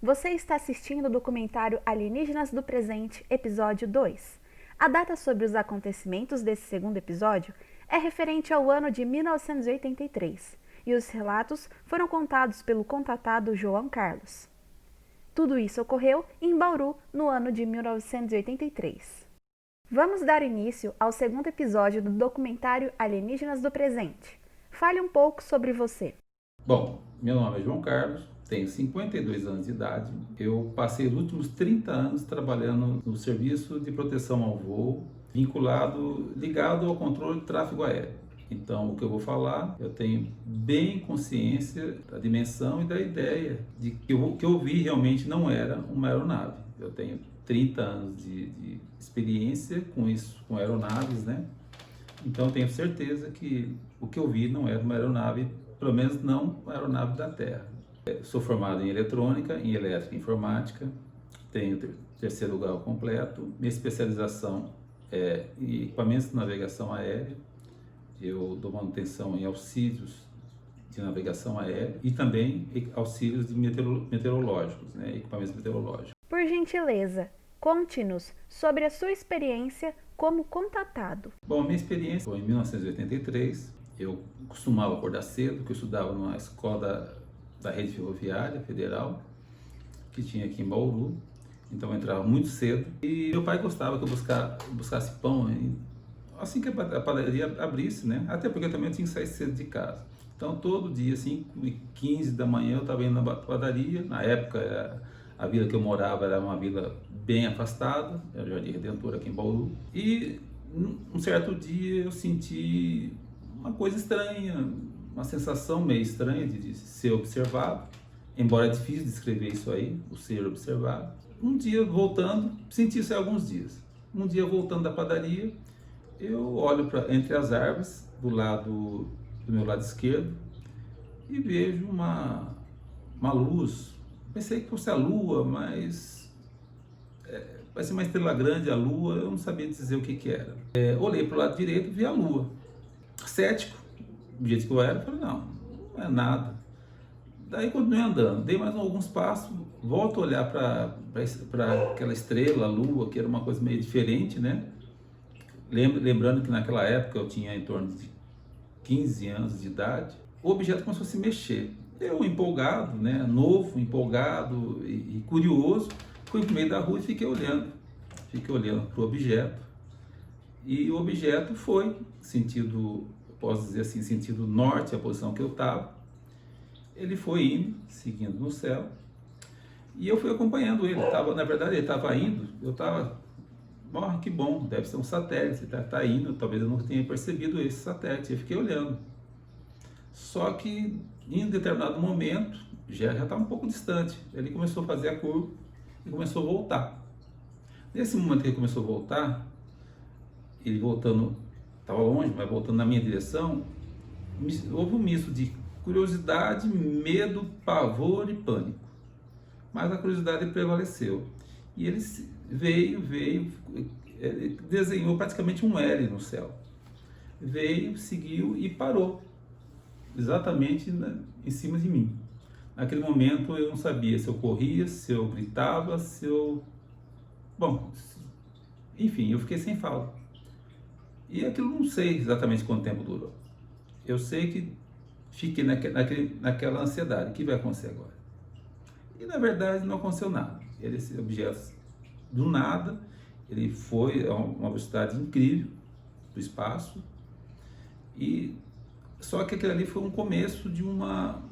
Você está assistindo o documentário Alienígenas do Presente, episódio 2. A data sobre os acontecimentos desse segundo episódio é referente ao ano de 1983, e os relatos foram contados pelo contatado João Carlos. Tudo isso ocorreu em Bauru, no ano de 1983. Vamos dar início ao segundo episódio do documentário Alienígenas do Presente. Fale um pouco sobre você. Bom, meu nome é João Carlos, tenho 52 anos de idade. Eu passei os últimos 30 anos trabalhando no serviço de proteção ao voo, ligado ao controle de tráfego aéreo. Então, o que eu vou falar, eu tenho bem consciência da dimensão e da ideia de que o que eu vi realmente não era uma aeronave. Eu tenho 30 anos de experiência com isso, com aeronaves, né? Então, eu tenho certeza que o que eu vi não era uma aeronave, pelo menos não uma aeronave da Terra. Sou formado em eletrônica, em elétrica e informática, tenho terceiro grau completo, minha especialização é em equipamentos de navegação aérea, eu dou manutenção em auxílios de navegação aérea e também auxílios de meteorológicos, né, equipamentos meteorológicos. Por gentileza, conte-nos sobre a sua experiência como contatado. Bom, minha experiência foi em 1983, eu costumava acordar cedo, porque eu estudava numa escola da rede ferroviária federal, que tinha aqui em Bauru, então eu entrava muito cedo, e meu pai gostava que eu buscasse pão assim que a padaria abrisse, né? Até porque eu também tinha que sair cedo de casa. Então todo dia, 5h15 da manhã, eu estava indo na padaria. Na época, a vila que eu morava era uma vila bem afastada, era o Jardim Redentor aqui em Bauru. E um certo dia eu senti uma coisa estranha, uma sensação meio estranha de ser observado, embora é difícil descrever isso aí, o ser observado. Um dia voltando, senti isso há alguns dias. Um dia voltando da padaria, eu olho entre as árvores, do meu lado esquerdo, e vejo uma luz. Pensei que fosse a lua, mas parecia uma estrela grande, a lua, eu não sabia dizer o que era. Olhei para o lado direito e vi a lua. Cético, do jeito que eu era, falei, não é nada. Daí continuei andando, dei mais alguns passos, volto a olhar para aquela estrela, a lua, que era uma coisa meio diferente, né? Lembrando que naquela época eu tinha em torno de 15 anos de idade, o objeto começou a se mexer. Eu empolgado, né, novo, empolgado e curioso, fui para o meio da rua e fiquei olhando para o objeto. E o objeto foi sentido, posso dizer assim, sentido norte, a posição que eu estava. Ele foi indo, seguindo no céu, e eu fui acompanhando ele. Na verdade, ele estava indo, eu estava... Oh, que bom, deve ser um satélite, tá indo, talvez eu não tenha percebido esse satélite, eu fiquei olhando. Só que em um determinado momento, já está um pouco distante, ele começou a fazer a curva e começou a voltar. Nesse momento que ele começou a voltar, ele voltando, estava longe, mas voltando na minha direção, houve um misto de curiosidade, medo, pavor e pânico. Mas a curiosidade prevaleceu. E ele veio, ele desenhou praticamente um L no céu. Veio, seguiu e parou, exatamente em cima de mim. Naquele momento eu não sabia se eu corria, se eu gritava, se eu... Bom, enfim, eu fiquei sem fala. E aquilo não sei exatamente quanto tempo durou. Eu sei que fiquei naquela ansiedade. O que vai acontecer agora? E na verdade não aconteceu nada. Esse objeto, do nada, ele foi a uma velocidade incrível do espaço, e só que aquilo ali foi um começo de uma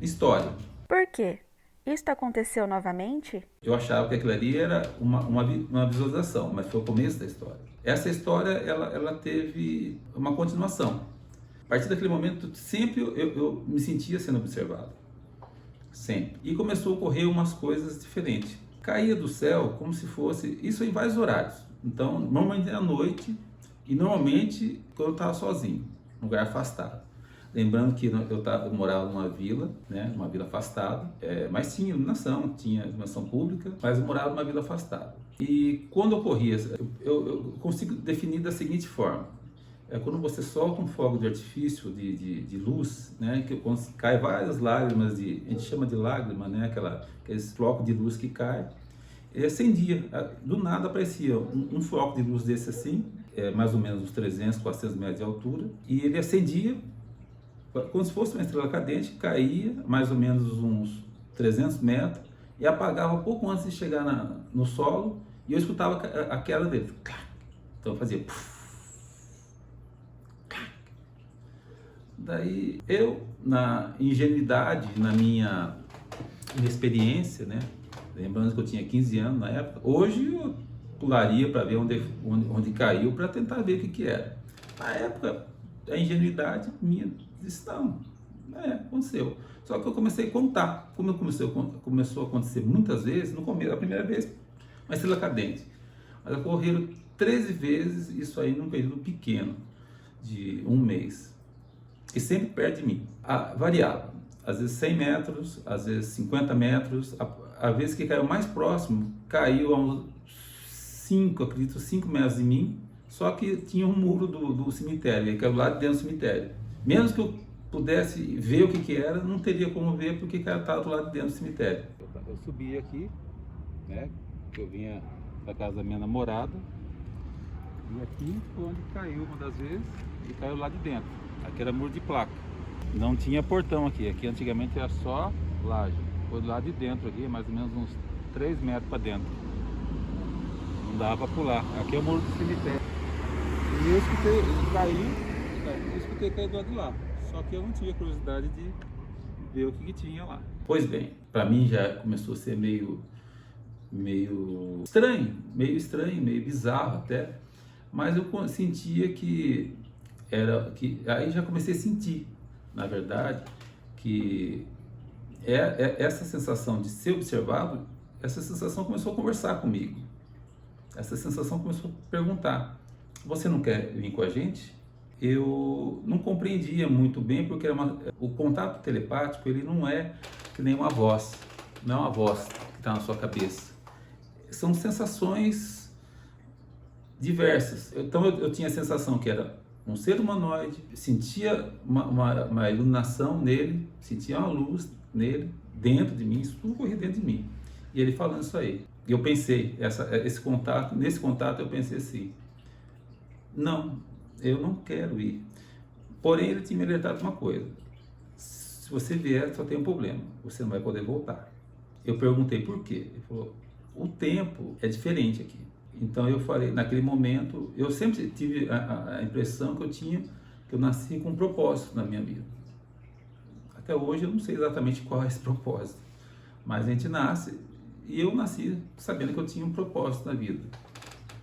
história. Por quê? Isto aconteceu novamente? Eu achava que aquilo ali era uma visualização, mas foi o começo da história. Essa história, ela teve uma continuação. A partir daquele momento, sempre eu me sentia sendo observado. Sempre. E começou a ocorrer umas coisas diferentes. Caía do céu como se fosse... Isso em vários horários. Então, normalmente à noite, e normalmente quando eu estava sozinho, num lugar afastado. Lembrando que eu morava numa vila, né, uma vila afastada, mas tinha iluminação pública, mas eu morava numa vila afastada. E quando ocorria, eu consigo definir da seguinte forma. é quando você solta um fogo de artifício de luz, né, que quando cai várias lágrimas, a gente chama de lágrima, né, aqueles flocos de luz que cai, ele acendia, do nada aparecia um floco de luz desse assim, mais ou menos uns 300, 400 metros de altura, e ele acendia como se fosse uma estrela cadente, caía mais ou menos uns 300 metros e apagava pouco antes de chegar no solo, e eu escutava a queda dele. Então fazia puff. Daí eu, na ingenuidade, na minha inexperiência, né, lembrando que eu tinha 15 anos na época, hoje eu pularia para ver onde caiu, para tentar ver o que era. Na época, a ingenuidade minha disse, não, aconteceu. Só que eu comecei a contar. Como começou a acontecer muitas vezes, no começo, a primeira vez, uma estrela cadente. Mas ocorreram 13 vezes, isso aí num período pequeno, de um mês. E sempre perto de mim. Variava. Às vezes 100 metros, às vezes 50 metros. A vez que caiu mais próximo, caiu a uns 5 metros de mim, só que tinha um muro do cemitério, ele caiu lá dentro do cemitério. Menos que eu pudesse ver o que era, não teria como ver, porque o cara estava do lado de dentro do cemitério. Eu subi aqui, né, eu vinha da casa da minha namorada, e aqui foi onde caiu uma das vezes, e caiu lá de dentro. Aqui era muro de placa. Não tinha portão aqui antigamente era só laje. Foi lá de dentro aqui, mais ou menos uns 3 metros para dentro. Não dava para pular. Aqui é o muro do cemitério. E eu escutei, cair do lado de lá. Só que eu não tinha curiosidade de ver o que tinha lá. Pois bem, para mim já começou a ser meio estranho, meio bizarro até. Mas eu sentia aí já comecei a sentir, na verdade, que essa sensação de ser observado, essa sensação começou a conversar comigo. Essa sensação começou a perguntar, você não quer vir com a gente? Eu não compreendia muito bem, porque o contato telepático, ele não é que nem uma voz, não é uma voz que está na sua cabeça. São sensações diversas. Então eu tinha a sensação que era um ser humanoide, sentia uma iluminação nele, sentia uma luz nele, dentro de mim, isso tudo corria dentro de mim. E ele falando isso aí. E eu pensei, nesse contato eu pensei assim, não, eu não quero ir. Porém, ele tinha me alertado uma coisa, se você vier, só tem um problema, você não vai poder voltar. Eu perguntei por quê. Ele falou, o tempo é diferente aqui. Então eu falei, naquele momento, eu sempre tive a impressão que eu nasci com um propósito na minha vida. Até hoje eu não sei exatamente qual é esse propósito, mas a gente nasce, e eu nasci sabendo que eu tinha um propósito na vida.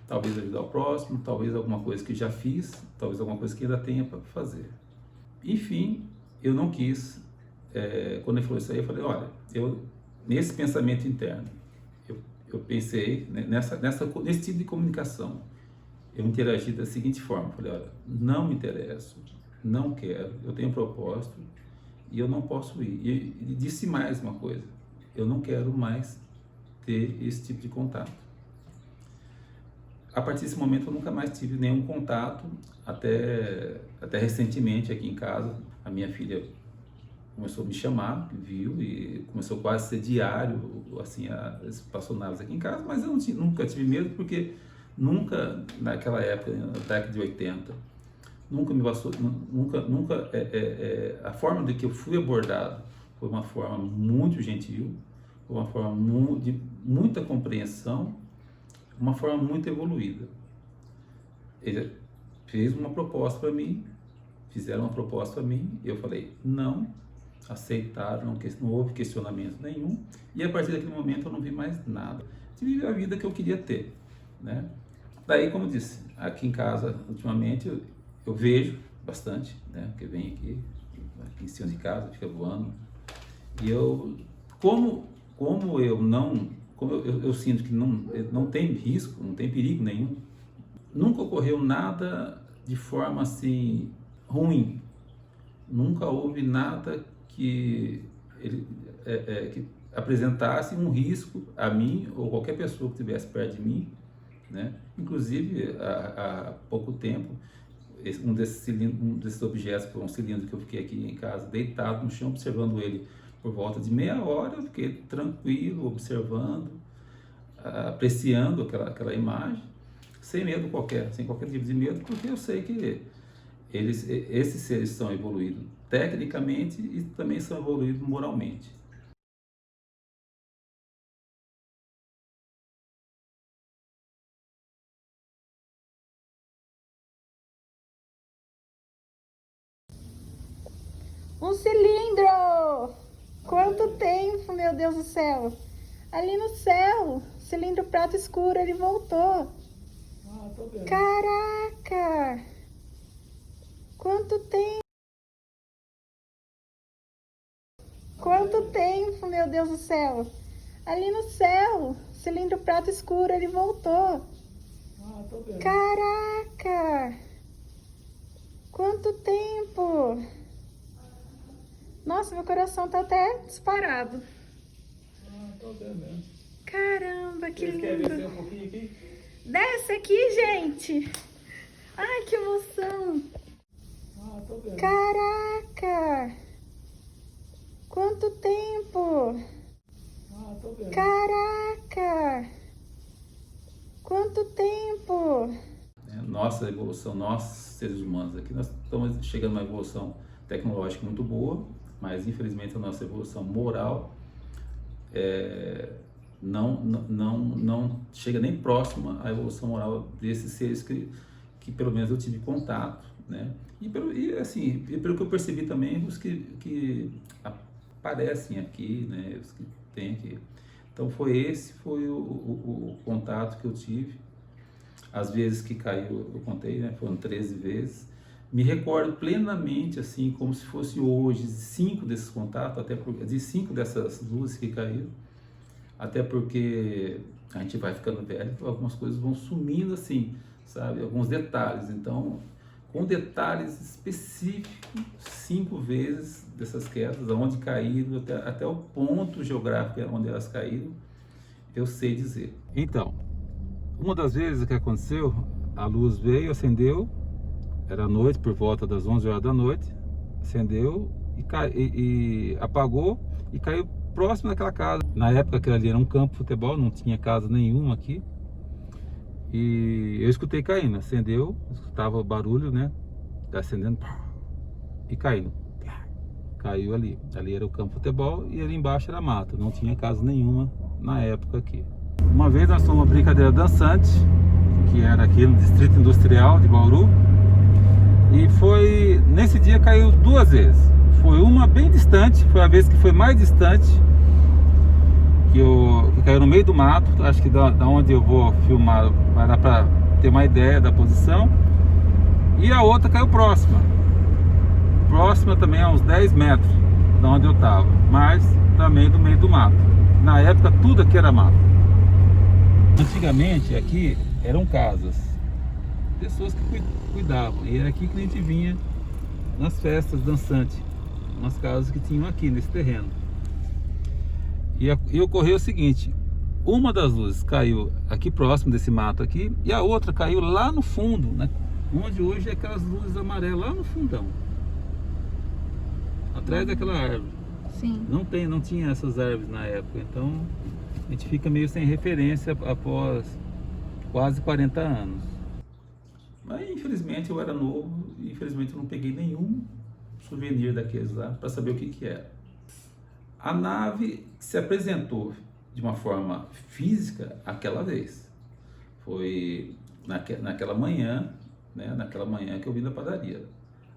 Talvez ajudar o próximo, talvez alguma coisa que já fiz, talvez alguma coisa que ainda tenha para fazer. Enfim, eu não quis, quando ele falou isso aí, eu falei, olha, nesse pensamento interno, eu pensei, né, nesse tipo de comunicação, eu interagi da seguinte forma, falei, olha, não me interesso, não quero, eu tenho um propósito e eu não posso ir. E disse mais uma coisa, eu não quero mais ter esse tipo de contato. A partir desse momento eu nunca mais tive nenhum contato, até recentemente aqui em casa, a minha filha começou a me chamar, viu, e começou quase a ser diário, assim, as espaçonaves aqui em casa, mas eu nunca tive medo, porque nunca, naquela época, na década de 80, nunca me passou, a forma de que eu fui abordado foi uma forma muito gentil, foi uma forma de muita compreensão, uma forma muito evoluída. Ele fez uma proposta para mim, fizeram uma proposta para mim, eu falei, não, aceitaram, não houve questionamento nenhum, e a partir daquele momento eu não vi mais nada. Tive a vida que eu queria ter, né? Daí, como eu disse, aqui em casa, ultimamente, eu vejo bastante, né? Porque vem aqui em cima de casa, fica voando, e eu sinto que não tem risco, não tem perigo nenhum, nunca ocorreu nada de forma assim ruim, nunca houve nada que apresentasse um risco a mim ou qualquer pessoa que estivesse perto de mim, né? Inclusive há pouco tempo um desses cilindros, um desses objetos, foi um cilindro que eu fiquei aqui em casa, deitado no chão, observando ele por volta de meia hora. Eu fiquei tranquilo, observando, apreciando aquela imagem, sem medo qualquer, sem qualquer tipo de medo, porque eu sei que esses seres são evoluídos tecnicamente e também são evoluídos moralmente. Um cilindro! Quanto tempo, meu Deus do céu! Ali no céu, cilindro prata escuro, ele voltou. Ah, tô vendo. Caraca! Quanto tempo! Quanto tempo, meu Deus do céu! Ali no céu, cilindro prata escuro, ele voltou. Ah, tô vendo. Caraca! Quanto tempo! Nossa, meu coração tá até disparado. Ah, tô vendo mesmo. Caramba, que Vocês querem descer lindo! um pouquinho aqui? Desce aqui, gente! Ai, que emoção! Ah, tô vendo. Caraca! Quanto tempo! Ah, tô vendo. Caraca! Quanto tempo! Nossa evolução, nós seres humanos aqui, nós estamos chegando a uma evolução tecnológica muito boa, mas infelizmente a nossa evolução moral não chega nem próxima à evolução moral desses seres que pelo menos eu tive contato, né? E pelo que eu percebi também, os que aparecem aqui, né? Os que tem aqui. Então foi o contato que eu tive. As vezes que caiu, eu contei, né? Foram 13 vezes. Me recordo plenamente, assim, como se fosse hoje, de 5 desses contatos, de 5 dessas luzes que caíram, até porque a gente vai ficando velho, então algumas coisas vão sumindo, assim, sabe? Alguns detalhes. Então, com detalhes específicos, 5 vezes dessas quedas, aonde caíram, até o ponto geográfico onde elas caíram, eu sei dizer. Então, uma das vezes que aconteceu, a luz veio, acendeu, era noite, por volta das 11 horas da noite, acendeu e apagou e caiu próximo daquela casa. Na época aquilo ali era um campo de futebol, não tinha casa nenhuma aqui. E eu escutei caindo, acendeu, escutava o barulho, né, acendendo e caindo. Caiu ali. Ali era o campo de futebol e ali embaixo era mato, não tinha casa nenhuma na época aqui. Uma vez nós fomos uma brincadeira dançante, que era aqui no Distrito Industrial de Bauru. E foi, nesse dia caiu 2 vezes. Foi uma bem distante, foi a vez que foi mais distante, que caiu no meio do mato. Acho que da onde eu vou filmar vai dar pra ter uma ideia da posição. E a outra caiu próxima. Próxima também a uns 10 metros da onde eu tava, mas também do meio do mato. Na época tudo aqui era mato. Antigamente aqui eram casas, pessoas que cuidavam, e era aqui que a gente vinha nas festas dançantes, nas casas que tinham aqui nesse terreno. E ocorreu o seguinte: uma das luzes caiu aqui próximo desse mato aqui, e a outra caiu lá no fundo, né, onde hoje é aquelas luzes amarelas, lá no fundão, atrás daquela árvore. Sim. Não tinha essas árvores na época, então a gente fica meio sem referência após quase 40 anos. Mas infelizmente eu era novo e infelizmente eu não peguei nenhum souvenir daqueles lá para saber o que era. A nave se apresentou de uma forma física aquela vez. Foi naquela manhã, né, naquela manhã que eu vim da padaria.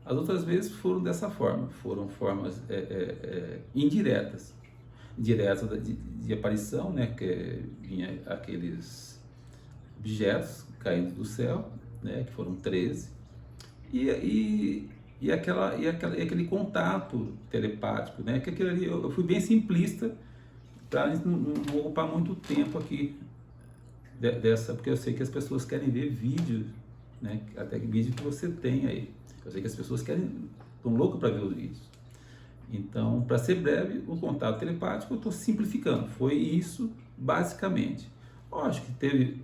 As outras vezes foram dessa forma, foram formas indiretas. Diretas de aparição, né, que vinha aqueles objetos caindo do céu, né, que foram 13, e aquele contato telepático, né, que aquilo ali, eu fui bem simplista para não ocupar muito tempo aqui porque eu sei que as pessoas querem ver vídeo, né, até que vídeo que você tem aí. Eu sei que as pessoas estão loucas para ver os vídeos. Então, para ser breve, o contato telepático eu estou simplificando. Foi isso, basicamente. Lógico que teve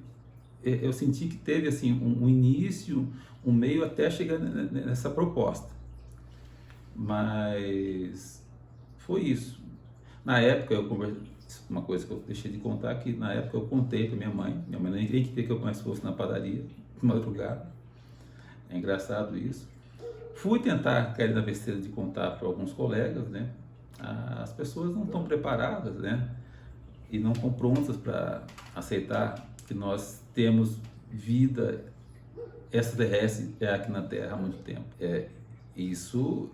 eu senti que teve assim um início, um meio até chegar nessa proposta. Mas foi isso. Na época eu conversei, uma coisa que eu deixei de contar, que na época eu contei para minha mãe nem queria que eu mais fosse na padaria de madrugada. É engraçado isso. Fui tentar cair na besteira de contar para alguns colegas, né? As pessoas não estão preparadas, né? E não estão prontas para aceitar que nós temos vida extraterrestre aqui na Terra há muito tempo. Isso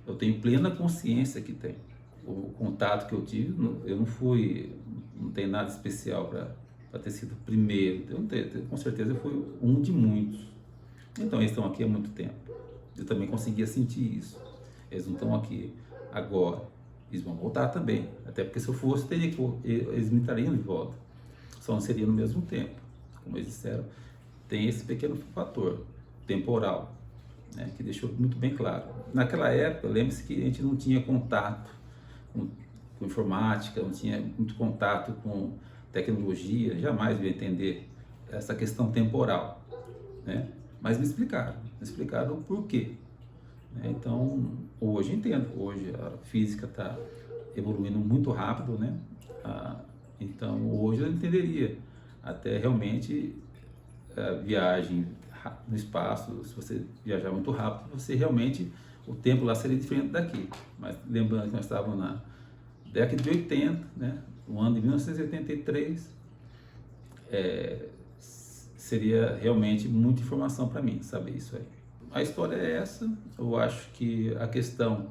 eu tenho plena consciência que tem. O contato que eu tive, eu não tem nada especial para ter sido o primeiro. Com certeza eu fui um de muitos. Então eles estão aqui há muito tempo. Eu também conseguia sentir isso. Eles não estão aqui agora. Eles vão voltar também. Até porque se eu fosse, eles me trariam de volta. Só não seria no mesmo tempo. Como eles disseram, tem esse pequeno fator temporal, né, que deixou muito bem claro. Naquela época, lembre-se que a gente não tinha contato com informática, não tinha muito contato com tecnologia, jamais ia entender essa questão temporal, né? Mas me explicaram o porquê. Então, hoje entendo, hoje a física está evoluindo muito rápido, né? Então, hoje eu entenderia até realmente a viagem no espaço, se você viajar muito rápido, você realmente, o tempo lá seria diferente daqui. Mas lembrando que nós estávamos na década de 80, né? O ano de 1983, seria realmente muita informação para mim saber isso aí. A história é essa, eu acho que a questão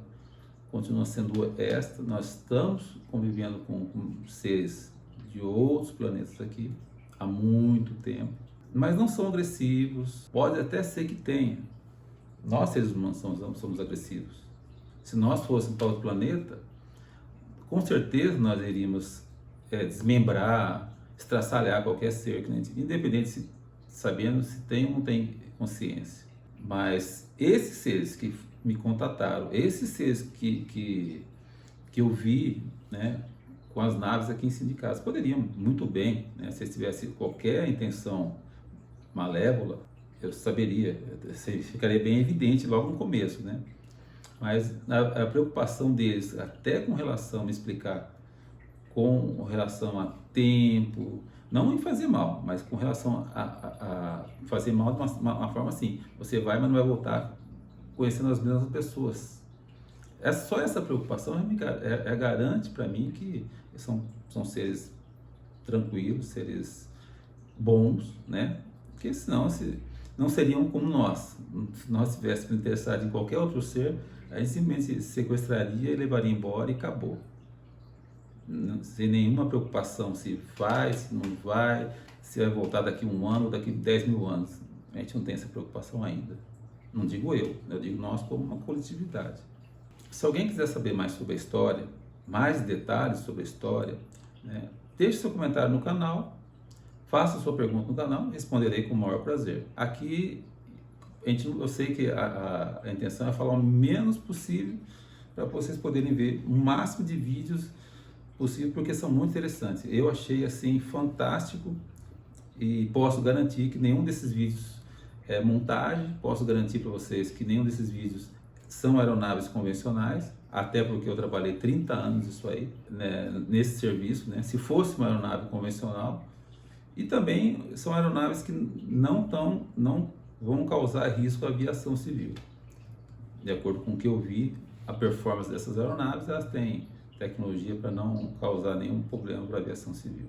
continua sendo esta, nós estamos convivendo com seres de outros planetas aqui há muito tempo, mas não são agressivos, pode até ser que tenha. Nós seres humanos somos agressivos. Se nós fôssemos para outro planeta, com certeza nós iríamos desmembrar, estraçalhar qualquer ser, independente sabendo se tem ou não tem consciência. Mas esses seres que me contataram, esses seres que eu vi, né, com as naves aqui em sindicatos, poderiam muito bem, né, se eles tivessem qualquer intenção malévola, eu saberia, ficaria bem evidente logo no começo, né? Mas a preocupação deles, até com relação a me explicar, com relação a tempo, não em fazer mal, mas com relação a fazer mal de uma forma assim, você vai, mas não vai voltar conhecendo as mesmas pessoas. Só essa preocupação garante para mim que são seres tranquilos, seres bons, né? Porque senão não seriam como nós. Se nós estivéssemos interessados em qualquer outro ser, a gente simplesmente sequestraria e levaria embora e acabou. Sem nenhuma preocupação se vai, se não vai, se vai voltar daqui 1 ano ou daqui 10 mil anos. A gente não tem essa preocupação ainda. Não digo eu digo nós como uma coletividade. Se alguém quiser saber mais sobre a história, mais detalhes sobre a história, né, deixe seu comentário no canal, faça sua pergunta no canal, responderei com o maior prazer. Aqui, eu sei que a intenção é falar o menos possível para vocês poderem ver o máximo de vídeos possível, porque são muito interessantes. Eu achei assim fantástico e posso garantir que nenhum desses vídeos é montagem, posso garantir para vocês que nenhum desses vídeos são aeronaves convencionais, até porque eu trabalhei 30 anos isso aí, né, nesse serviço, né, se fosse uma aeronave convencional, e também são aeronaves que não vão causar risco à aviação civil. De acordo com o que eu vi, a performance dessas aeronaves, elas têm tecnologia para não causar nenhum problema para a aviação civil.